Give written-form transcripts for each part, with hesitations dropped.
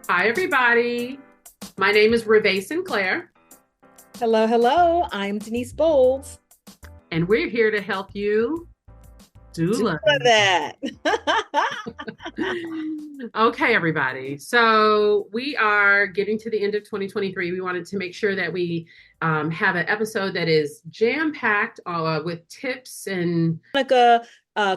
Hi, everybody. My name is Ravae Sinclair, Hello, hello. I'm Denise Bolds. and we're here to help you, Do Doula. that. Okay, everybody. So we are getting to the end of 2023. We wanted to make sure that we have an episode that is jam-packed with tips and Hanukkah,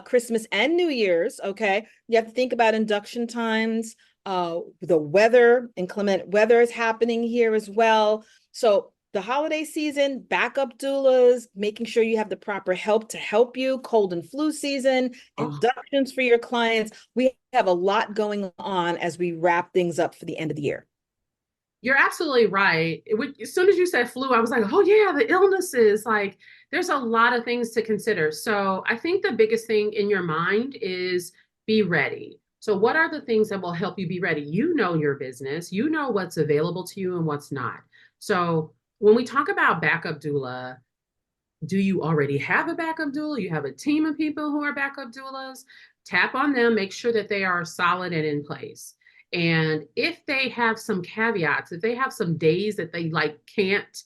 Christmas, and New Year's. Okay. You have to think about induction times. The weather, inclement weather is happening here as well. So the holiday season, backup doulas, making sure you have the proper help to help you, cold and flu season, oh, inductions for your clients. We have a lot going on as we wrap things up for the end of the year. you're absolutely right. As soon as you said flu, I was like, oh, yeah, the illnesses. Like, there's a lot of things to consider. So, I think the biggest thing in your mind is be ready. So, what are the things that will help you be ready? You know your business, you know what's available to you and what's not. So, when we talk about backup doula, do you already have a backup doula? You have a team of people who are backup doulas? Tap on them, make sure that they are solid and in place. And if they have some caveats, if they have some days that they like can't,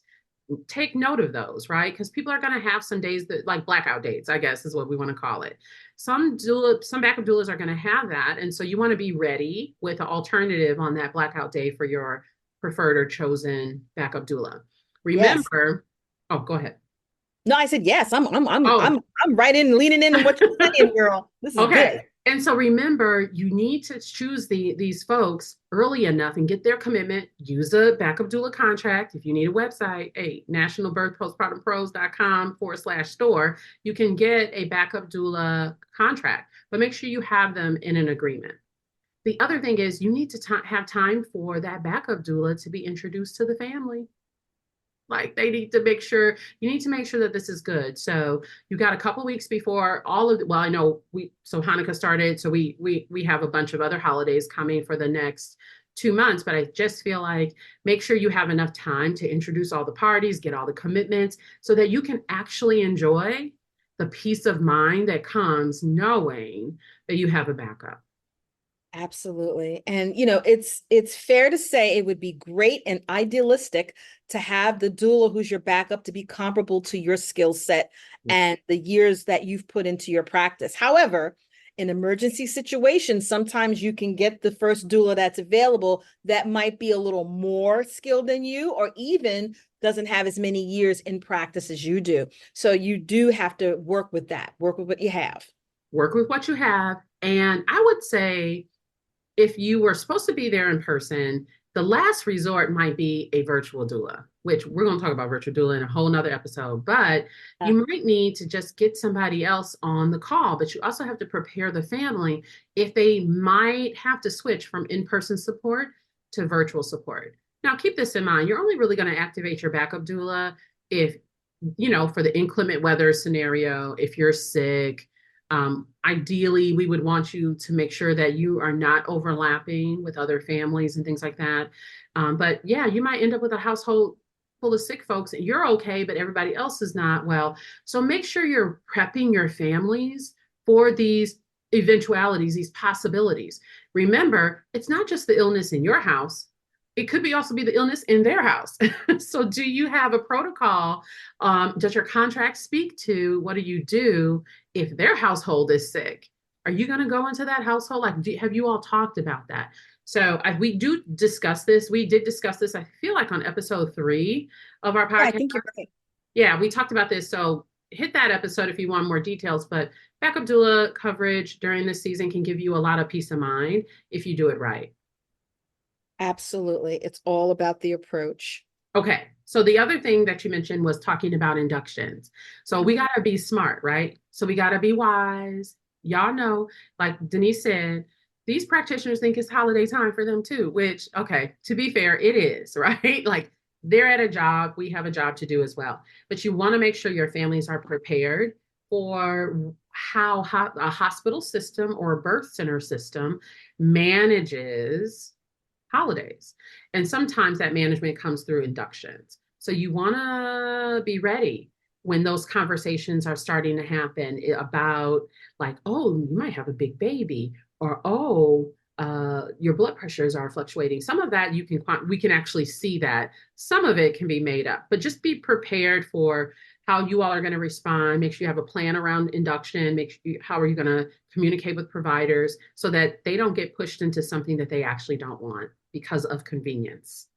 take note of those, right? Because people are going to have some days that like blackout dates, I guess is what we want to call it. Some backup doulas are going to have that, and so you want to be ready with an alternative on that blackout day for your preferred or chosen backup doula. Yes. Remember, oh, go ahead. No, I said yes. Oh, I'm right in, leaning in what you're saying, girl. This is okay. good. And so remember, you need to choose these folks early enough and get their commitment. Use a backup doula contract. If you need a website, hey, nationalbirthpostpartumpros.com/store, you can get a backup doula contract, but make sure you have them in an agreement. The other thing is you need to have time for that backup doula to be introduced to the family. Like they need to make sure you need to make sure that this is good. So you got a couple weeks before all of the, well, I know Hanukkah started, so we have a bunch of other holidays coming for the next 2 months, but I just feel like make sure you have enough time to introduce all the parties, get all the commitments so that you can actually enjoy the peace of mind that comes knowing that you have a backup. Absolutely. And it's fair to say it would be great and idealistic to have the doula who's your backup to be comparable to your skill set and the years that you've put into your practice. However, in emergency situations, sometimes you can get the first doula that's available that might be a little more skilled than you or even doesn't have as many years in practice as you do. So you do have to work with that, work with what you have. Work with what you have. And I would say if you were supposed to be there in person, the last resort might be a virtual doula, which we're going to talk about virtual doula in a whole nother episode. But you might need to just get somebody else on the call, but you also have to prepare the family if they might have to switch from in-person support to virtual support. Now, keep this in mind. You're only really going to activate your backup doula if, for the inclement weather scenario, if you're sick, ideally, we would want you to make sure that you are not overlapping with other families and things like that. But yeah, you might end up with a household full of sick folks and you're okay, but everybody else is not well. So make sure you're prepping your families for these eventualities, these possibilities. Remember, it's not just the illness in your house. It could be also be the illness in their house. So, do you have a protocol? Does your contract speak to what do you do if their household is sick? Are you going to go into that household? Like, have you all talked about that? So we do discuss this. We did discuss this, I feel like on episode 3 of our Yeah, I podcast. think you're right. Yeah, we talked about this. So hit that episode if you want more details. But backup doula coverage during this season can give you a lot of peace of mind if you do it right. Absolutely. It's all about the approach. Okay. So the other thing that you mentioned was talking about inductions. So we got to be smart, right? So we got to be wise. Y'all know, like Denise said, these practitioners think it's holiday time for them too, which, okay, to be fair, it is, right? Like they're at a job, we have a job to do as well. But you want to make sure your families are prepared for how a hospital system or a birth center system manages holidays. And sometimes that management comes through inductions. So you want to be ready when those conversations are starting to happen about like, oh, you might have a big baby, or oh, your blood pressures are fluctuating. Some of that we can actually see that. Some of it can be made up, but just be prepared for how you all are going to respond. Make sure you have a plan around induction. How are you going to communicate with providers so that they don't get pushed into something that they actually don't want because of convenience.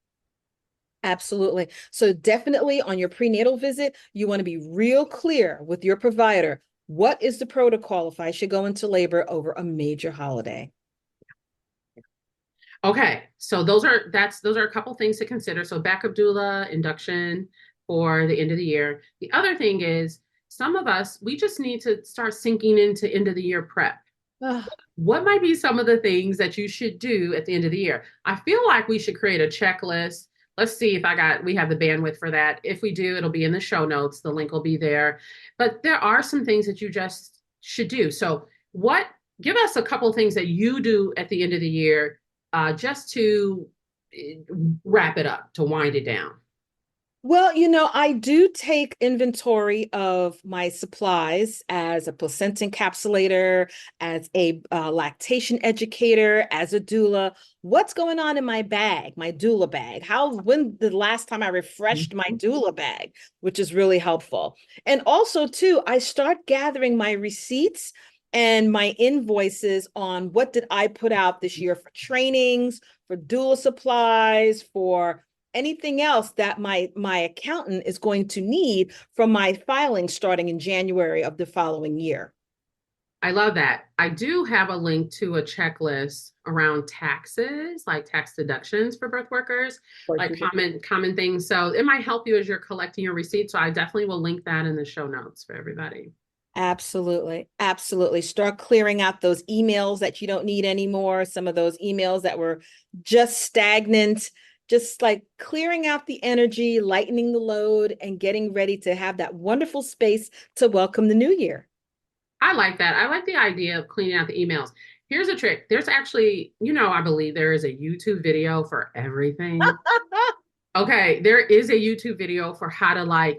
Absolutely. So definitely on your prenatal visit, you want to be real clear with your provider. What is the protocol if I should go into labor over a major holiday? Okay, so those are a couple things to consider. So backup doula, induction for the end of the year. The other thing is some of us, we just need to start sinking into end of the year prep. Oh, What might be some of the things that you should do at the end of the year? I feel like we should create a checklist. Let's see if we have the bandwidth for that. If we do, it'll be in the show notes. The link will be there. But there are some things that you just should do. So give us a couple of things that you do at the end of the year just to wrap it up, to wind it down. well, I do take inventory of my supplies as a placenta encapsulator, as a lactation educator, as a doula. What's going on in my bag, my doula bag? When the last time I refreshed my doula bag, which is really helpful. And also, too, I start gathering my receipts and my invoices on what did I put out this year for trainings, for doula supplies, for anything else that my accountant is going to need from my filing starting in January of the following year. I love that. I do have a link to a checklist around taxes, like tax deductions for birth workers, like common things. So it might help you as you're collecting your receipts. So I definitely will link that in the show notes for everybody. Absolutely. Absolutely. Start clearing out those emails that you don't need anymore. Some of those emails that were just stagnant, just like clearing out the energy, lightening the load, and getting ready to have that wonderful space to welcome the new year. I like that. I like the idea of cleaning out the emails. Here's a trick. There's actually, I believe there is a YouTube video for everything. Okay, there is a YouTube video for how to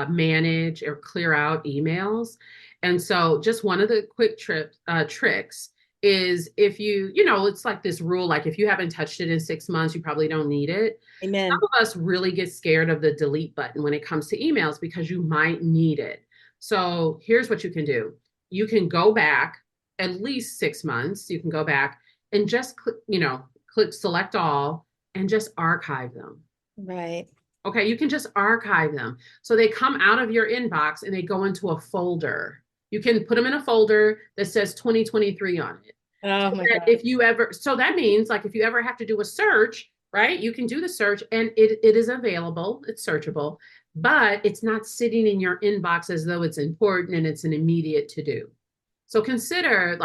manage or clear out emails. And so just one of the quick tricks is if it's like this rule, like if you haven't touched it in 6 months, you probably don't need it. Some Amen. of us really get scared of the delete button when it comes to emails because you might need it. So here's what you can do. You can go back at least 6 months. You can go back and just click select all and just archive them. Right. Okay, you can just archive them. So they come out of your inbox and they go into a folder. You can put them in a folder that says 2023 on it. Oh So my that God. so that means like if you ever have to do a search, right? You can do the search and it is available, it's searchable, but it's not sitting in your inbox as though it's important and it's an immediate to do. So consider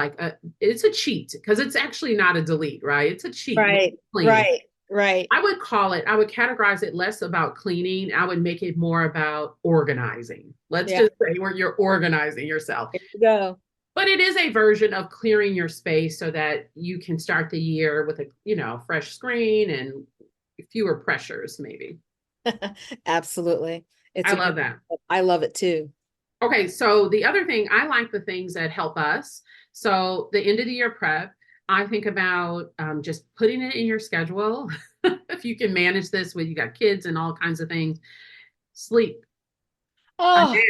it's a cheat because it's actually not a delete, right? It's a cheat. Right. Clean. Right. Right. I would categorize it less about cleaning. I would make it more about organizing. Let's Yeah. just say where you're organizing yourself. There you go. But it is a version of clearing your space so that you can start the year with a fresh screen and fewer pressures, maybe. Absolutely. I love that. I love it too. Okay, so the other thing, I like the things that help us. So the end of the year prep, I think about just putting it in your schedule. If you can manage this with you got kids and all kinds of things, sleep. A nap. Oh,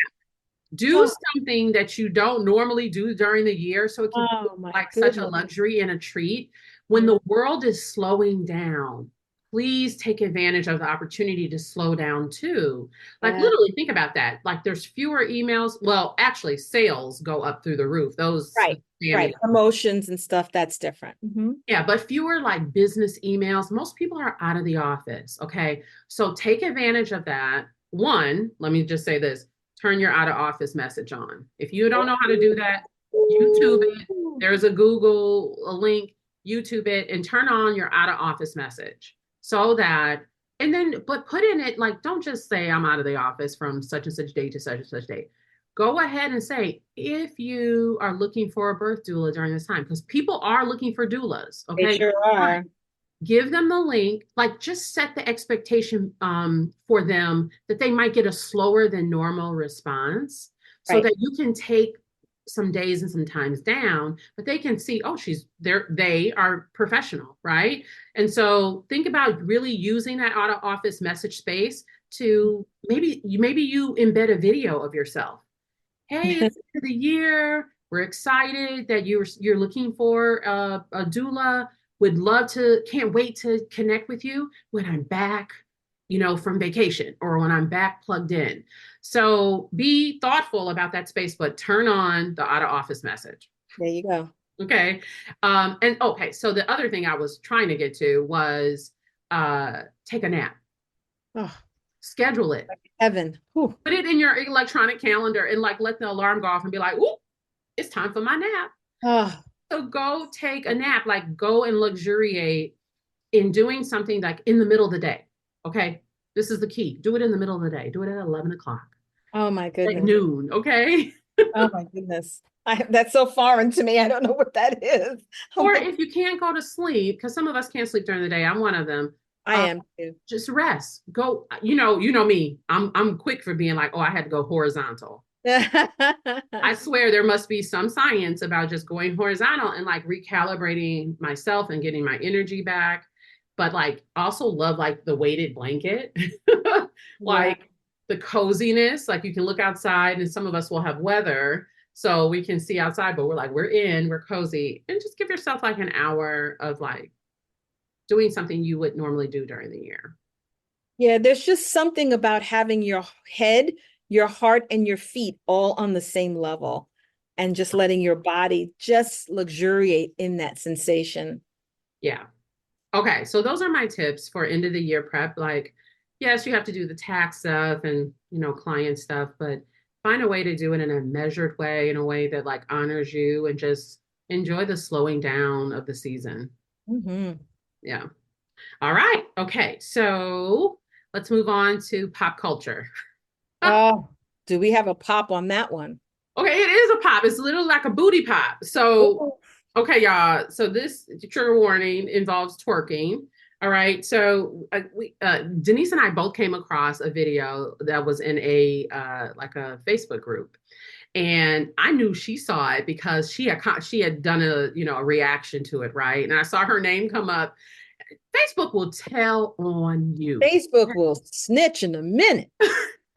Do oh, something that you don't normally do during the year so it can feel oh my like such a goodness. luxury and a treat. When Mm, the world is slowing down, please take advantage of the opportunity to slow down too. Like yeah. literally think about that. Like there's fewer emails. Well, actually sales go up through the roof. Those Right. spammy. Right. Promotions and stuff, that's different. Yeah, but fewer like business emails. Most people are out of the office. Okay. So take advantage of that. One, let me just say this, turn your out of office message on. If you don't know how to do that, YouTube it. There's a link, YouTube it, and turn on your out of office message so that, but put in it like, don't just say I'm out of the office from such and such date to such and such date. Go ahead and say if you are looking for a birth doula during this time, because people are looking for doulas. They Okay. sure are. Give them the link, like just set the expectation for them that they might get a slower than normal response so Right. that you can take some days and some times down, but they can see, oh, she's there, they are professional, right? And so think about really using that out of office message space to maybe you embed a video of yourself. Hey, it's the end of the year. We're excited that you're looking for a doula. Would love to, can't wait to connect with you when I'm back, from vacation or when I'm back plugged in. So be thoughtful about that space, but turn on the out of office message. There you go. Okay. And okay, so the other thing I was trying to get to was take a nap. Oh, Schedule it. heaven. Whew. Put it in your electronic calendar and like let the alarm go off and be like, "Ooh, it's time for my nap." Oh, So go take a nap, like go and luxuriate in doing something like in the middle of the day. Okay. This is the key. Do it in the middle of the day. Do it at 11 o'clock, oh my like goodness. noon. Okay. Oh my goodness. That's so foreign to me. I don't know what that is. Or if you can't go to sleep, because some of us can't sleep during the day, I'm one of them. I am too. Just rest. Go, you know me. I'm quick for being like, oh, I had to go horizontal. I swear there must be some science about just going horizontal and like recalibrating myself and getting my energy back. But like also love like the weighted blanket, like Yeah. the coziness. Like you can look outside and some of us will have weather. So we can see outside, but we're cozy. And just give yourself like an hour of like doing something you would normally do during the year. Yeah, there's just something about having your head, your heart, and your feet all on the same level and just letting your body just luxuriate in that sensation. Yeah. Okay, so those are my tips for end of the year prep. Like, yes, you have to do the tax stuff and, client stuff, but find a way to do it in a measured way, in a way that like honors you and just enjoy the slowing down of the season. Mhm. Yeah. All right. Okay, so let's move on to pop culture. Oh, do we have a pop on that one? Okay, it is a pop. It's literally like a booty pop. So, Oh, okay, y'all. So this trigger warning involves twerking. All right. So Denise and I both came across a video that was in a like a Facebook group, and I knew she saw it because she had done a reaction to it, right? And I saw her name come up. Facebook will tell on you. Facebook will snitch in a minute.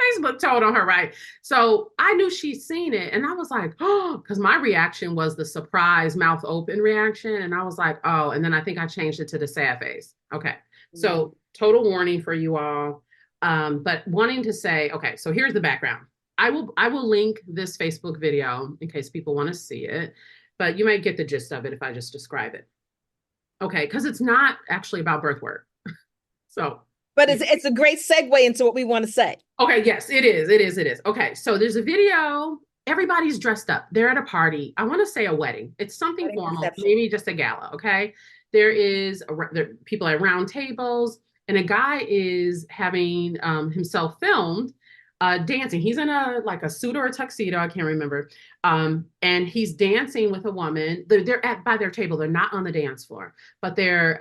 Facebook told on her, right? So I knew she'd seen it, and I was like, oh, because my reaction was the surprise, mouth open reaction, and I was like, oh, and then I think I changed it to the sad face. Okay, Yeah. so total warning for you all, but wanting to say, okay, so here's the background. I will link this Facebook video in case people want to see it, but you might get the gist of it if I just describe it. Okay, because it's not actually about birth work. So But it's a great segue into what we want to say. okay, yes, it is. It is. It is. Okay, so there's a video. Everybody's dressed up. They're at a party. I want to say a wedding. It's something Wedding formal, reception. maybe just a gala. Okay, there people at round tables, and a guy is having himself filmed dancing. He's in a suit or a tuxedo. I can't remember. And he's dancing with a woman. They're at by their table. They're not on the dance floor, but they're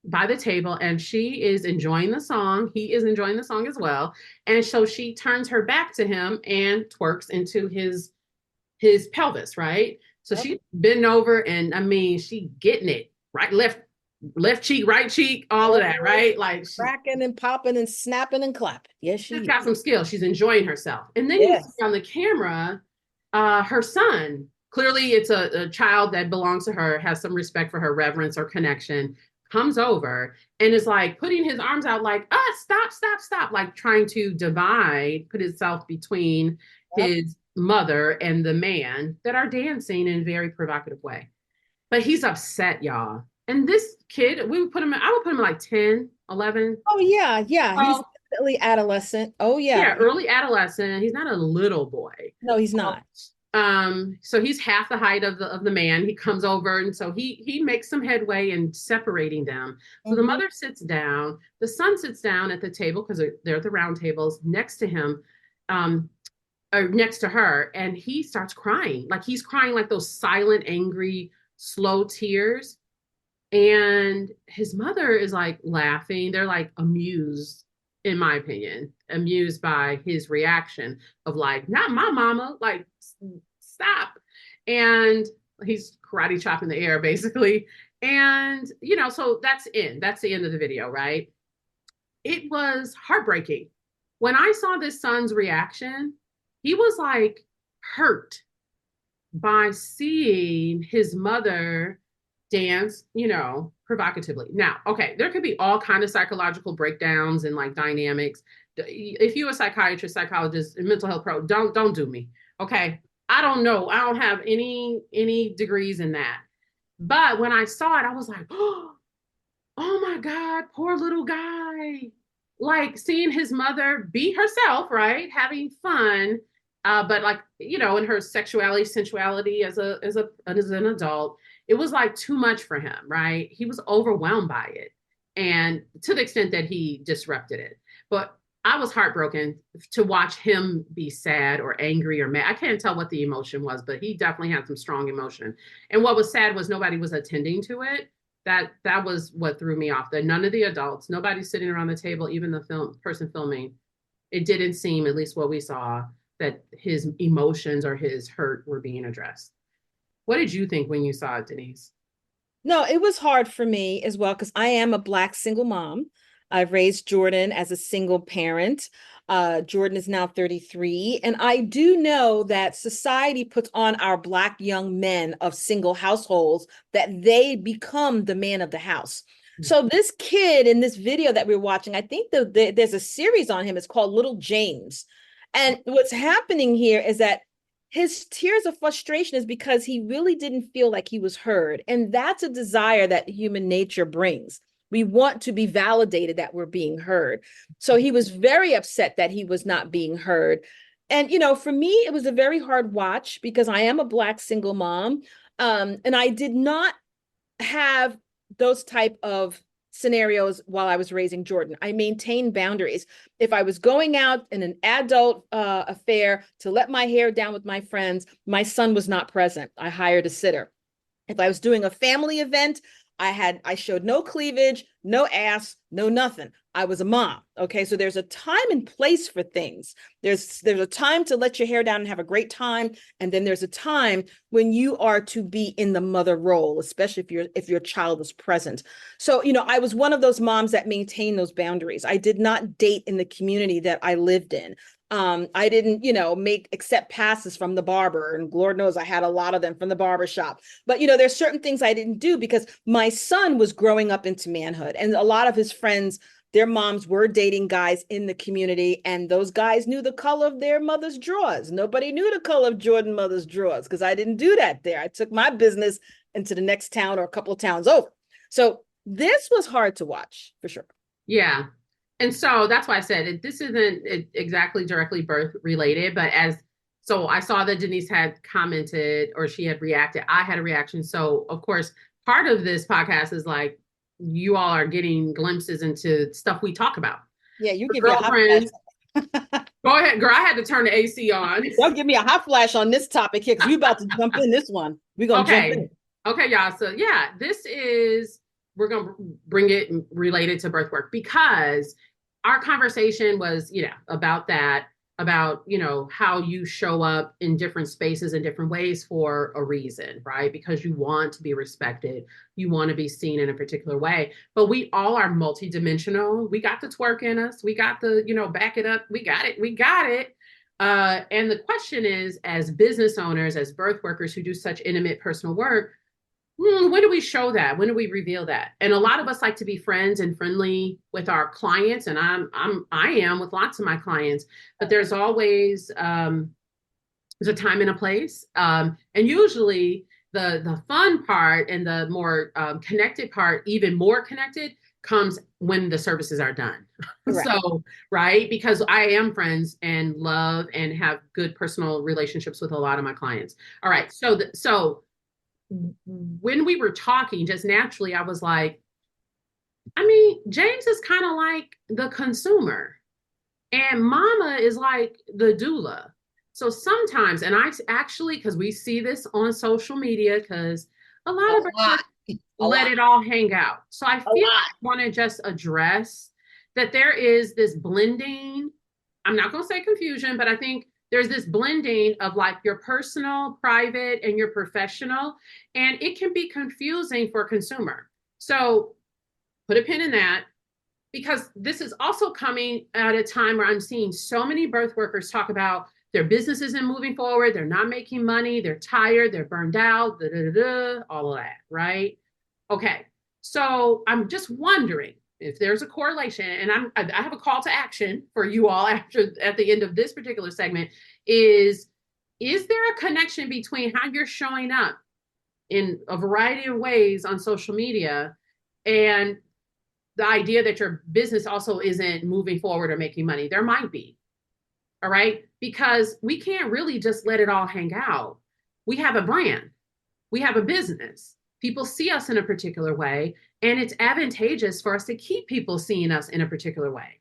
by the table, and she is enjoying the song. He is enjoying the song as well. And so she turns her back to him and twerks into his pelvis, right? So Yep. she's bending over, and I mean, she getting it right, left cheek, right cheek, all of that, Oh, right? Like cracking and popping and snapping and clapping. Yes, she's she is. got some skill. She's enjoying herself. And then you see Yes. on the camera, her son. Clearly, it's a child that belongs to her, has some respect for her, reverence or connection, comes over and is like putting his arms out, like, stop, stop, stop, like trying to put himself between Yep. his mother and the man that are dancing in a very provocative way. But he's upset, y'all. And this kid, I would put him like 10, 11. Oh yeah, yeah. He's Oh, definitely adolescent. Oh yeah. yeah, early adolescent. He's not a little boy. No, he's not. So he's half the height of the man. He comes over, and so he makes some headway in separating them. So the Mhm. mother sits down, the son sits down at the table because they're at the round tables next to him, um, or next to her, and he starts crying. Like he's crying like those silent, angry, slow tears. And his mother is like laughing. They're like amused, in my opinion, amused by his reaction of like, not my mama, like, stop. And he's karate chopping the air basically. And, so that's the end of the video, right? It was heartbreaking. When I saw this son's reaction, he was like hurt by seeing his mother dance, provocatively. Now, okay, there could be all kind of psychological breakdowns and like dynamics. If you're a psychiatrist, psychologist, and mental health pro, don't do me. Okay. I don't know. I don't have any degrees in that. But when I saw it, I was like, oh my God, poor little guy. Like seeing his mother be herself, right? Having fun. But like, in her sexuality, sensuality as an adult, it was like too much for him, right? He was overwhelmed by it. And to the extent that he disrupted it. But I was heartbroken to watch him be sad or angry or mad. I can't tell what the emotion was, but he definitely had some strong emotion. And what was sad was nobody was attending to it. That was what threw me off. That none of the adults, nobody sitting around the table, even the person filming, it didn't seem, at least what we saw, that his emotions or his hurt were being addressed. What did you think when you saw it, Denise? No, it was hard for me as well because I am a Black single mom. I've raised Jordan as a single parent. Jordan is now 33. And I do know that society puts on our Black young men of single households that they become the man of the house. So this kid in this video that we're watching, I think there's a series on him. It's called Little James. And what's happening here is that his tears of frustration is because he really didn't feel like he was heard. And that's a desire that human nature brings. We want to be validated that we're being heard. So he was very upset that he was not being heard. And, for me, it was a very hard watch because I am a Black single mom. And I did not have those type of scenarios while I was raising Jordan. I maintained boundaries. If I was going out in an adult affair to let my hair down with my friends, my son was not present. I hired a sitter. If I was doing a family event, I showed no cleavage, no ass, no nothing. I was a mom. Okay. So there's a time and place for things. There's a time to let your hair down and have a great time. And then there's a time when you are to be in the mother role, especially if your child is present. So, I was one of those moms that maintained those boundaries. I did not date in the community that I lived in. I didn't, accept passes from the barber, and Lord knows I had a lot of them from the barber shop. But, there's certain things I didn't do because my son was growing up into manhood, and a lot of his friends, their moms were dating guys in the community, and those guys knew the color of their mother's drawers. Nobody knew the color of Jordan mother's drawers because I didn't do that there. I took my business into the next town or a couple of towns over. So this was hard to watch for sure. Yeah. And so that's why I said this isn't exactly directly birth related, but so I saw that Denise had commented or she had reacted. I had a reaction. So of course, part of this podcast is like you all are getting glimpses into stuff we talk about. Yeah, you For give me a hot flash. Go ahead, girl. I had to turn the AC on. Don't give me a hot flash on this topic here because we're about to jump in this one. We're going to jump in. Okay, y'all. So yeah, we're going to bring it related to birth work because our conversation was, about that, about, how you show up in different spaces in different ways for a reason, right? Because you want to be respected. You want to be seen in a particular way. But we all are multidimensional. We got the twerk in us. We got the, back it up. We got it. We got it. And the question is, as business owners, as birth workers who do such intimate personal work, when do we show that? When do we reveal that? And a lot of us like to be friends and friendly with our clients, and I am with lots of my clients. But there's always there's a time and a place, and usually the fun part and the more connected part, even more connected, comes when the services are done. So, right, because I am friends and love and have good personal relationships with a lot of my clients. All right, so when we were talking, just naturally, I was like, James is kind of like the consumer, and Mama is like the doula. So sometimes, and I actually, because we see this on social media, because a lot of us let it all hang out. So I feel like I want to just address that there is this blending. I'm not going to say confusion, but I think there's this blending of like your personal, private, and your professional, and it can be confusing for a consumer. So put a pin in that, because this is also coming at a time where I'm seeing so many birth workers talk about their business isn't moving forward, they're not making money, they're tired, they're burned out, all of that, right? Okay, so I'm just wondering if there's a correlation, and I have a call to action for you all after at the end of this particular segment. Is there a connection between how you're showing up in a variety of ways on social media and the idea that your business also isn't moving forward or making money? There might be. All right. Because we can't really just let it all hang out. We have a brand, we have a business. People see us in a particular way, and it's advantageous for us to keep people seeing us in a particular way.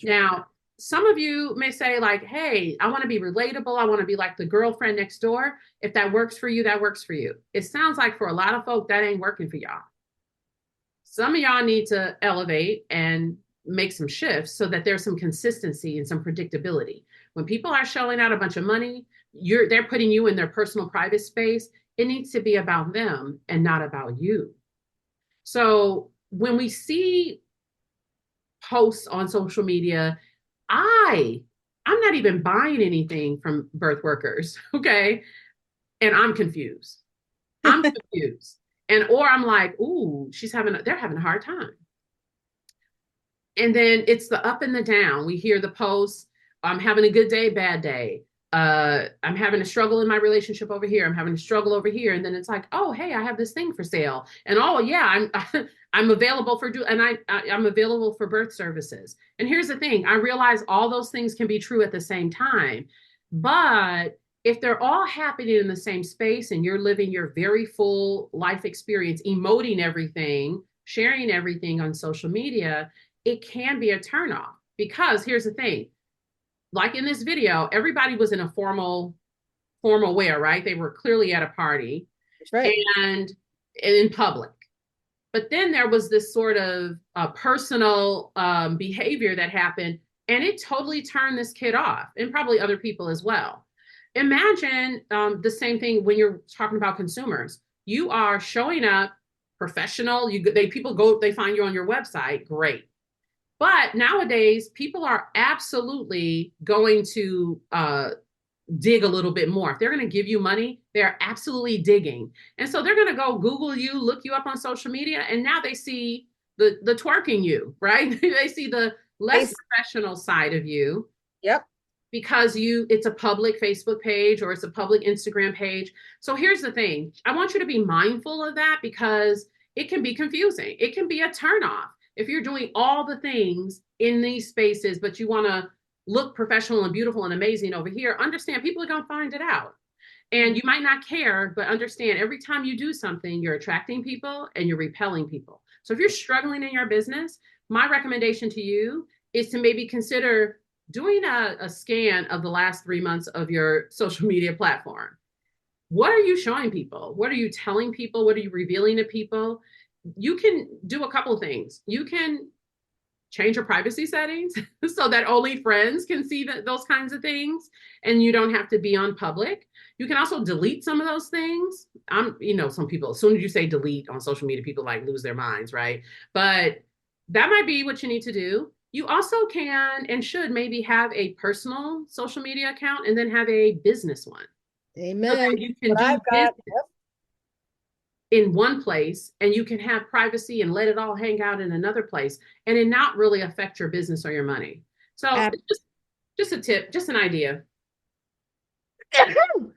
Now, some of you may say, like, hey, I want to be relatable. I want to be like the girlfriend next door. If that works for you, that works for you. It sounds like for a lot of folk, that ain't working for y'all. Some of y'all need to elevate and make some shifts so that there's some consistency and some predictability. When people are shelling out a bunch of money, they're putting you in their personal private space. It needs to be about them and not about you. So when we see posts on social media, I'm not even buying anything from birth workers, okay? And I'm confused. I'm confused. Or I'm like, ooh, they're having a hard time. And then it's the up and the down. We hear the posts, I'm having a good day, bad day. I'm having a struggle in my relationship over here. I'm having a struggle over here. And then it's like, oh, hey, I have this thing for sale. And oh yeah, I'm available I'm available for birth services. And here's the thing, I realize all those things can be true at the same time. But if they're all happening in the same space and you're living your very full life experience, emoting everything, sharing everything on social media, it can be a turnoff. Because here's the thing, like in this video, everybody was in a formal wear, right? They were clearly at a party. That's right. And in public. But then there was this sort of personal behavior that happened, and it totally turned this kid off, and probably other people as well. Imagine the same thing when you're talking about consumers. You are showing up professional. They find you on your website, great. But nowadays, people are absolutely going to dig a little bit more. If they're going to give you money, they're absolutely digging. And so they're going to go Google you, look you up on social media, and now they see the twerking you, right? They see the less professional side of you. Yep. Because it's a public Facebook page or it's a public Instagram page. So here's the thing. I want you to be mindful of that, because it can be confusing. It can be a turnoff. If you're doing all the things in these spaces, but you want to look professional and beautiful and amazing over here, understand people are going to find it out. And you might not care, but understand every time you do something, you're attracting people and you're repelling people. So if you're struggling in your business, my recommendation to you is to maybe consider doing a scan of the last 3 months of your social media platform. What are you showing people? What are you telling people? What are you revealing to people? You can do a couple of things. You can change your privacy settings so that only friends can see those kinds of things, and you don't have to be on public. You can also delete some of those things. Some people, as soon as you say delete on social media, people like lose their minds, right? But that might be what you need to do. You also can and should maybe have a personal social media account and then have a business one. Amen. So that you can do business in one place, and you can have privacy and let it all hang out in another place and it not really affect your business or your money. So just a tip, just an idea.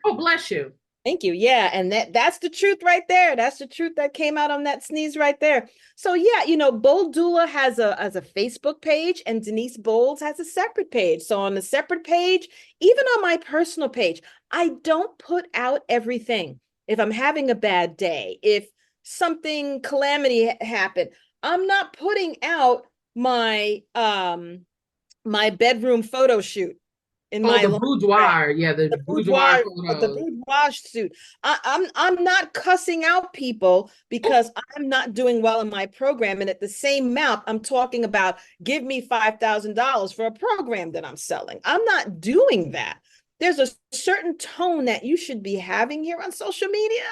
Oh, bless you. Thank you. Yeah. And that's the truth right there. That's the truth that came out on that sneeze right there. So yeah, Bold Doula has a Facebook page, and Denise Bolds has a separate page. So on the separate page, even on my personal page, I don't put out everything. If I'm having a bad day, if something calamity happened, I'm not putting out my my bedroom photo shoot. The boudoir, yeah, the boudoir photo. The boudoir suit. I'm not cussing out people because I'm not doing well in my program, and at the same amount, I'm talking about give me $5,000 for a program that I'm selling. I'm not doing that. there's a certain tone that you should be having here on social media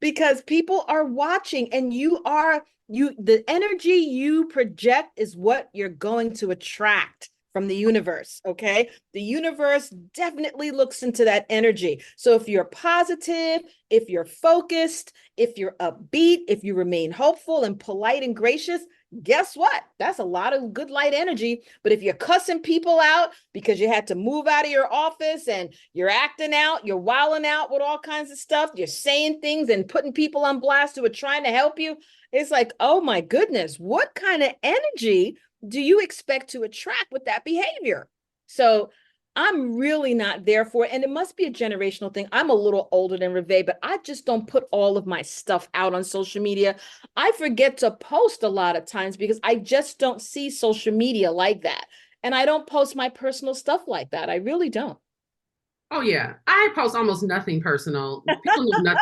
because people are watching and the energy you project is what you're going to attract from the universe. Okay. The universe definitely looks into that energy. So if you're positive, if you're focused, if you're upbeat, if you remain hopeful and polite and gracious, guess what? That's a lot of good light energy. But if you're cussing people out because you had to move out of your office and you're acting out, you're wilding out with all kinds of stuff, you're saying things and putting people on blast who are trying to help you, it's like, oh my goodness, what kind of energy do you expect to attract with that behavior? So I'm really not there for it. And it must be a generational thing. I'm a little older than Ravae, but I just don't put all of my stuff out on social media. I forget to post a lot of times because I just don't see social media like that. And I don't post my personal stuff like that. I really don't. Oh yeah, I post almost nothing personal.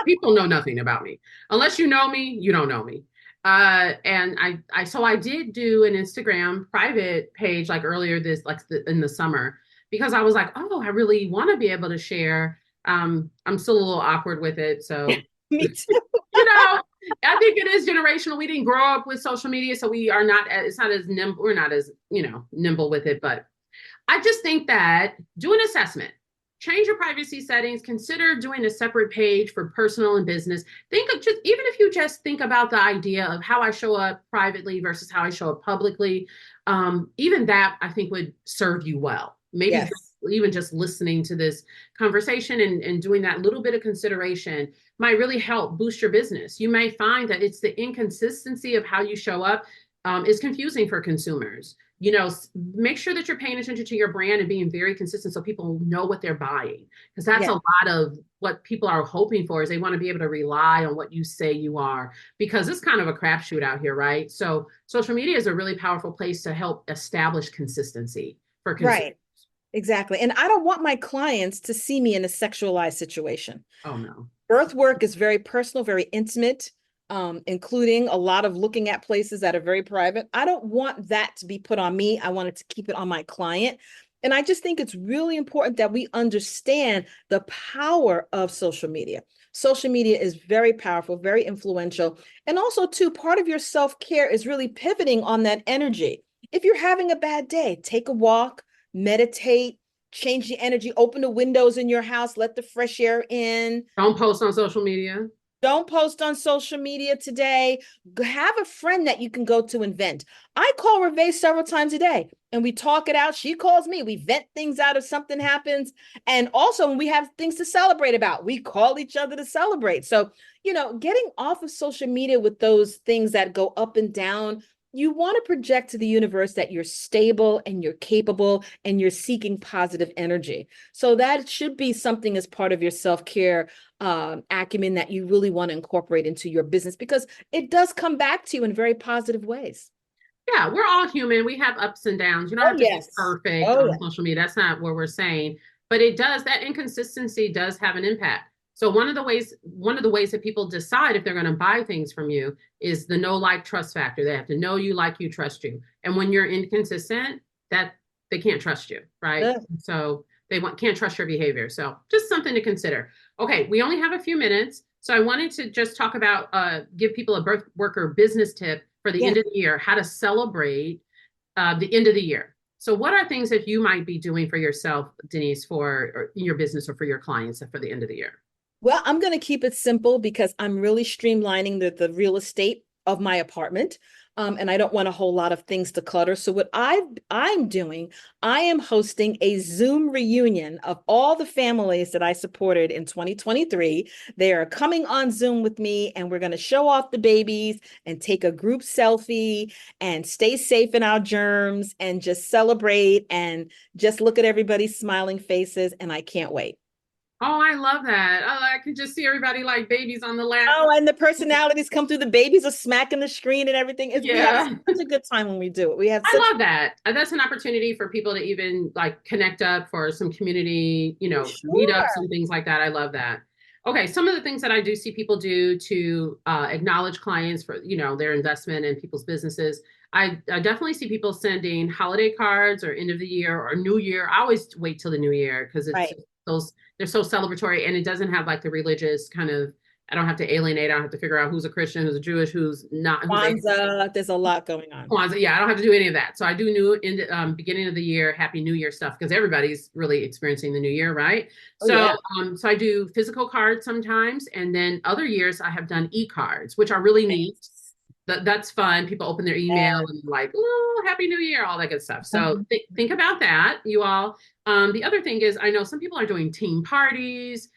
People know nothing about me. Unless you know me, you don't know me. And so I did do an Instagram private page like earlier in the summer because I was like, oh, I really want to be able to share. I'm still a little awkward with it, so Me too. you know, I think it is generational. We didn't grow up with social media, so we are not. It's not as nimble. We're not as nimble with it, but I just think that do an assessment, change your privacy settings, consider doing a separate page for personal and business. Think of just, even if you just think about the idea of how I show up privately versus how I show up publicly, even that I think would serve you well. Maybe Yes. even just listening to this conversation and doing that little bit of consideration might really help boost your business. You may find that it's the inconsistency of how you show up is confusing for consumers. Make sure that you're paying attention to your brand and being very consistent so people know what they're buying. Because that's a Yes. lot of what people are hoping for is they want to be able to rely on what you say you are, because it's kind of a crapshoot out here, right? So social media is a really powerful place to help establish consistency for consumers. Right. Exactly. And I don't want my clients to see me in a sexualized situation. Oh no. Birth work is very personal, very intimate, including a lot of looking at places that are very private. I don't want that to be put on me. I wanted to keep it on my client. And I just think it's really important that we understand the power of social media. Social media is very powerful, very influential. And also, too, part of your self-care is really pivoting on that energy. If you're having a bad day, take a walk, meditate, change the energy, open the windows in your house, let the fresh air in. Don't post on social media. Don't post on social media today. Have a friend that you can go to and vent. I call Ravae several times a day and we talk it out. She calls me. We vent things out if something happens. And also when we have things to celebrate about, we call each other to celebrate. So, getting off of social media with those things that go up and down, you want to project to the universe that you're stable and you're capable and you're seeking positive energy. So that should be something as part of your self-care acumen that you really want to incorporate into your business because it does come back to you in very positive ways. Yeah, we're all human. We have ups and downs. You don't Oh, have to be yes. perfect Oh, on yeah. social media. That's not what we're saying. But that inconsistency does have an impact. So one of the ways that people decide if they're going to buy things from you is the know, like, trust factor. They have to know you, like you, trust you. And when you're inconsistent, that they can't trust you, right? Yeah. So can't trust your behavior. So just something to consider. Okay, we only have a few minutes. So I wanted to just talk about give people a birth worker business tip for the Yeah. end of the year, how to celebrate the end of the year. So what are things that you might be doing for yourself, Denise, for your business or for your clients for the end of the year? Well, I'm going to keep it simple because I'm really streamlining the real estate of my apartment. And I don't want a whole lot of things to clutter. So what I'm doing, I am hosting a Zoom reunion of all the families that I supported in 2023. They are coming on Zoom with me, and we're going to show off the babies and take a group selfie and stay safe in our germs and just celebrate and just look at everybody's smiling faces. And I can't wait. Oh, I love that. Oh, I can just see everybody like babies on the lap. Oh, and the personalities come through. The babies are smacking the screen and everything. We have Yeah. such a good time when we do it. We have I such love that. That's an opportunity for people to even like connect up for some community, meetups sure. and things like that. I love that. Okay, some of the things that I do see people do to acknowledge clients for, their investment in people's businesses. I definitely see people sending holiday cards or end of the year or New Year. I always wait till the New Year because it's Right. those, they're so celebratory, and it doesn't have like the religious kind of, I don't have to alienate. I don't have to figure out who's a Christian, who's a Jewish, who's not, who's a Kwanzaa, there's a lot going on. Kwanzaa. Yeah, I don't have to do any of that. So I do new in the beginning of the year, Happy New Year stuff, because everybody's really experiencing the new year, right? Oh, So yeah. so I do physical cards sometimes, and then other years I have done e-cards, which are really neat. Nice. That's fun. People open their email and like, oh, Happy New Year, all that good stuff. So think about that, you all. The other thing is, I know some people are doing team parties,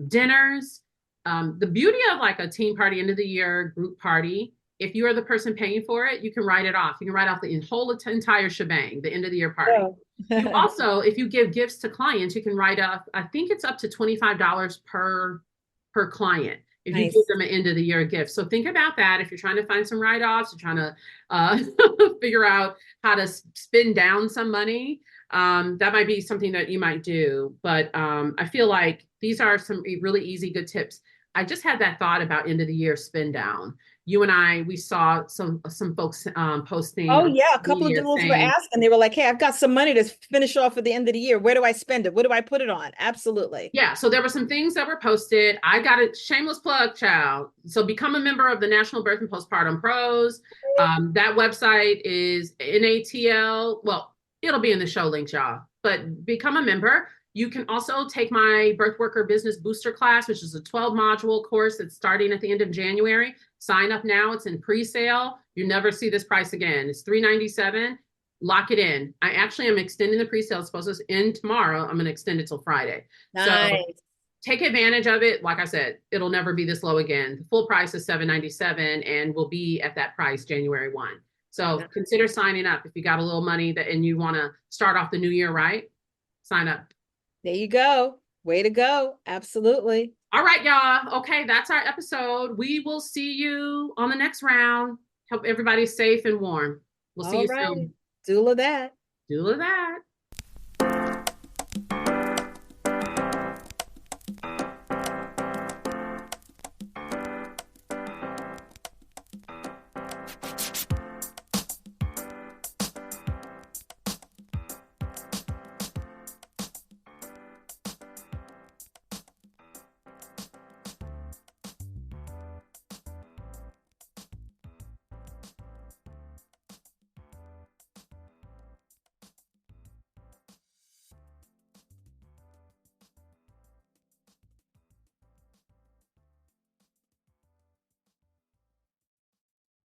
dinners. The beauty of like a team party, end of the year group party, if you are the person paying for it, you can write it off. You can write off the whole entire shebang, the end of the year party. Oh. You also, if you give gifts to clients, you can write off, I think it's up to $25 per client if you give Nice. them an end of the year gift. So think about that. If you're trying to find some write-offs, you're trying to figure out how to spend down some money, that might be something that you might do. But I feel like these are some really easy, good tips. I just had that thought about end of the year spend down. You and I, we saw some folks posting Oh on yeah, a social couple of media doulas were saying, asking. They were like, "Hey, I've got some money to finish off at the end of the year. Where do I spend it? What do I put it on?" Absolutely. yeah, so there were some things that were posted. I got a shameless plug, child. So become a member of the National Birth and Postpartum Pros. That website is NATL. Well, it'll be in the show links, y'all. But become a member. You can also take my Birth Worker Business Booster class, which is a 12-module course that's starting at the end of January. Sign up now. It's in pre-sale. You never see this price again. It's $397. Lock it in. I actually am extending the pre-sale. It's supposed to end tomorrow. I'm going to extend it till Friday. So Nice. take advantage of it. Like I said, it'll never be this low again. The full price is $797 and will be at that price January 1. So Nice. consider signing up if you got a little money that and you want to start off the new year right. Sign up. There you go. Way to go. Absolutely. All right, y'all. Okay, that's our episode. We will see you on the next round. Hope everybody's safe and warm. We'll see All you right. soon. Doula that. Do that.